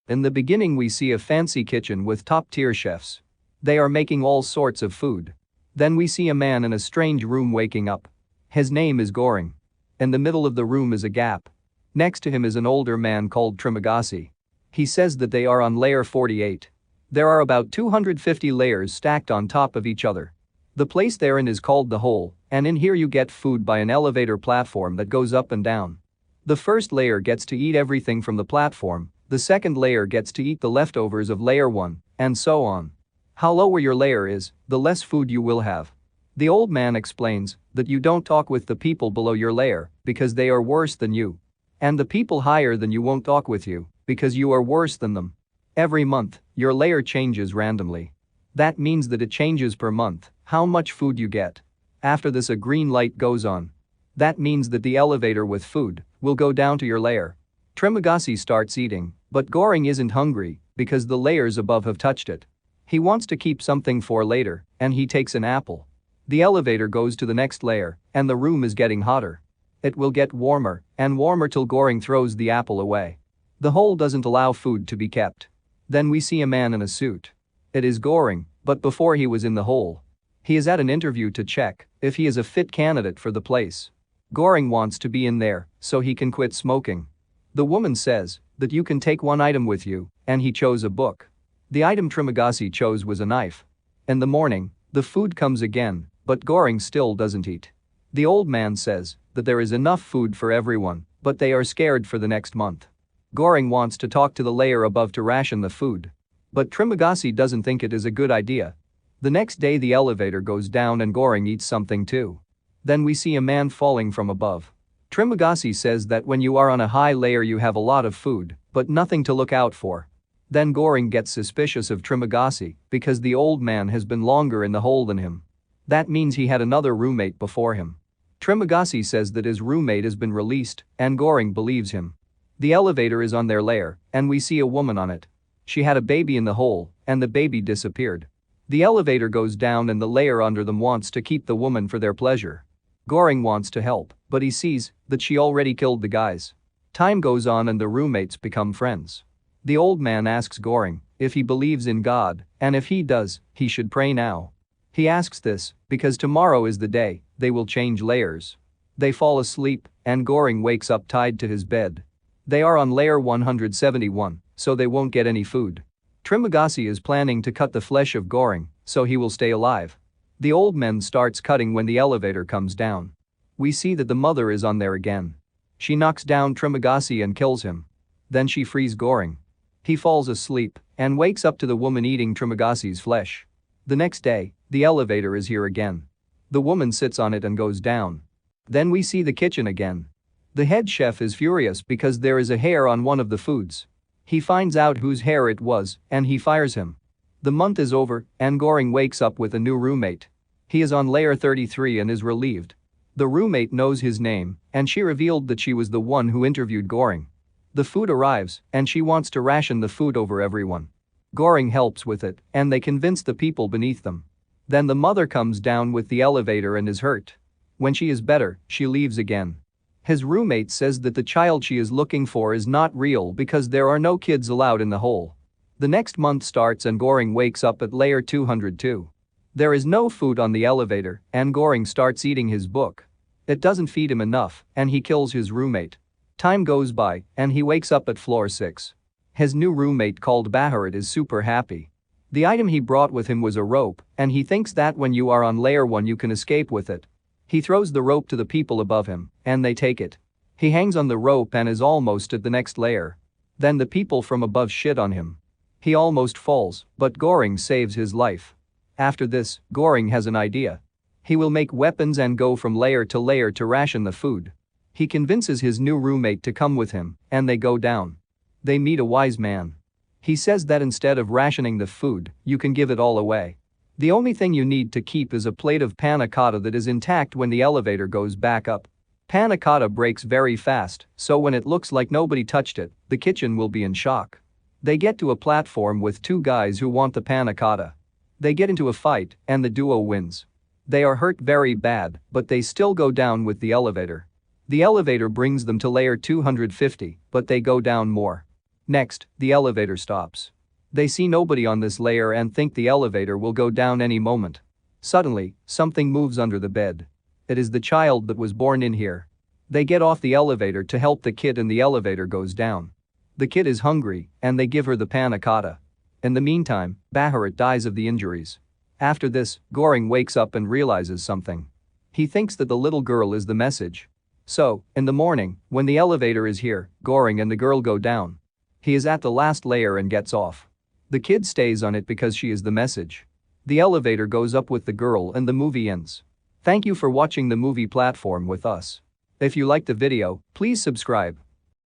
In the beginning we see a fancy kitchen with top-tier chefs. They are making all sorts of food. Then we see a man in a strange room waking up. His name is Goring. In the middle of the room is a gap. Next to him is an older man called Trimagasi. He says that they are on layer 48. There are about 250 layers stacked on top of each other. The place they're in is called the hole, and in here you get food by an elevator platform that goes up and down. The first layer gets to eat everything from the platform, the second layer gets to eat the leftovers of layer 1, and so on. How lower your layer is, the less food you will have. The old man explains that you don't talk with the people below your layer because they are worse than you. And the people higher than you won't talk with you because you are worse than them. Every month, your layer changes randomly. That means that it changes per month, how much food you get. After this a green light goes on. That means that the elevator with food will go down to your layer. Trimagasi starts eating, but Goring isn't hungry because the layers above have touched it. He wants to keep something for later, and he takes an apple. The elevator goes to the next layer, and the room is getting hotter. It will get warmer and warmer till Goring throws the apple away. The hole doesn't allow food to be kept. Then we see a man in a suit. It is Goring, but before he was in the hole. He is at an interview to check if he is a fit candidate for the place. Goring wants to be in there so he can quit smoking. The woman says that you can take one item with you, and he chose a book. The item Trimagasi chose was a knife. In the morning, the food comes again, but Goring still doesn't eat. The old man says that there is enough food for everyone, but they are scared for the next month. Goring wants to talk to the layer above to ration the food. But Trimagasi doesn't think it is a good idea. The next day the elevator goes down and Goring eats something too. Then we see a man falling from above. Trimagasi says that when you are on a high layer you have a lot of food, but nothing to look out for. Then Goring gets suspicious of Trimagasi because the old man has been longer in the hole than him. That means he had another roommate before him. Trimagasi says that his roommate has been released, and Goring believes him. The elevator is on their layer, and we see a woman on it. She had a baby in the hole, and the baby disappeared. The elevator goes down and the layer under them wants to keep the woman for their pleasure. Goring wants to help, but he sees that she already killed the guys. Time goes on and the roommates become friends. The old man asks Goring if he believes in God, and if he does, he should pray now. He asks this because tomorrow is the day they will change layers. They fall asleep, and Goring wakes up tied to his bed. They are on layer 171, so they won't get any food. Trimagasi is planning to cut the flesh of Goring, so he will stay alive. The old man starts cutting when the elevator comes down. We see that the mother is on there again. She knocks down Trimagasi and kills him. Then she frees Goring. He falls asleep and wakes up to the woman eating Trimagasi's flesh. The next day, the elevator is here again. The woman sits on it and goes down. Then we see the kitchen again. The head chef is furious because there is a hair on one of the foods. He finds out whose hair it was and he fires him. The month is over and Goring wakes up with a new roommate. He is on layer 33 and is relieved. The roommate knows his name and she revealed that she was the one who interviewed Goring. The food arrives and she wants to ration the food over everyone. Goring helps with it and they convince the people beneath them. Then the mother comes down with the elevator and is hurt. When she is better, she leaves again. His roommate says that the child she is looking for is not real because there are no kids allowed in the hole. The next month starts and Goring wakes up at layer 202. There is no food on the elevator and Goring starts eating his book. It doesn't feed him enough and he kills his roommate. Time goes by and he wakes up at floor 6. His new roommate called Baharat is super happy. The item he brought with him was a rope and he thinks that when you are on layer 1 you can escape with it. He throws the rope to the people above him and they take it. He hangs on the rope and is almost at the next layer. Then the people from above shit on him. He almost falls, but Goring saves his life. After this, Goring has an idea. He will make weapons and go from layer to layer to ration the food. He convinces his new roommate to come with him and they go down. They meet a wise man. He says that instead of rationing the food, you can give it all away. The only thing you need to keep is a plate of panna cotta that is intact when the elevator goes back up. Panna cotta breaks very fast, so when it looks like nobody touched it, the kitchen will be in shock. They get to a platform with two guys who want the panna cotta. They get into a fight, and the duo wins. They are hurt very bad, but they still go down with the elevator. The elevator brings them to layer 250, but they go down more. Next, the elevator stops. They see nobody on this layer and think the elevator will go down any moment. Suddenly, something moves under the bed. It is the child that was born in here. They get off the elevator to help the kid and the elevator goes down. The kid is hungry and they give her the panna cotta. In the meantime, Bharat dies of the injuries. After this, Goring wakes up and realizes something. He thinks that the little girl is the message. So, in the morning, when the elevator is here, Goring and the girl go down. He is at the last layer and gets off. The kid stays on it because she is the message. The elevator goes up with the girl and the movie ends. Thank you for watching the movie platform with us. If you liked the video, please subscribe.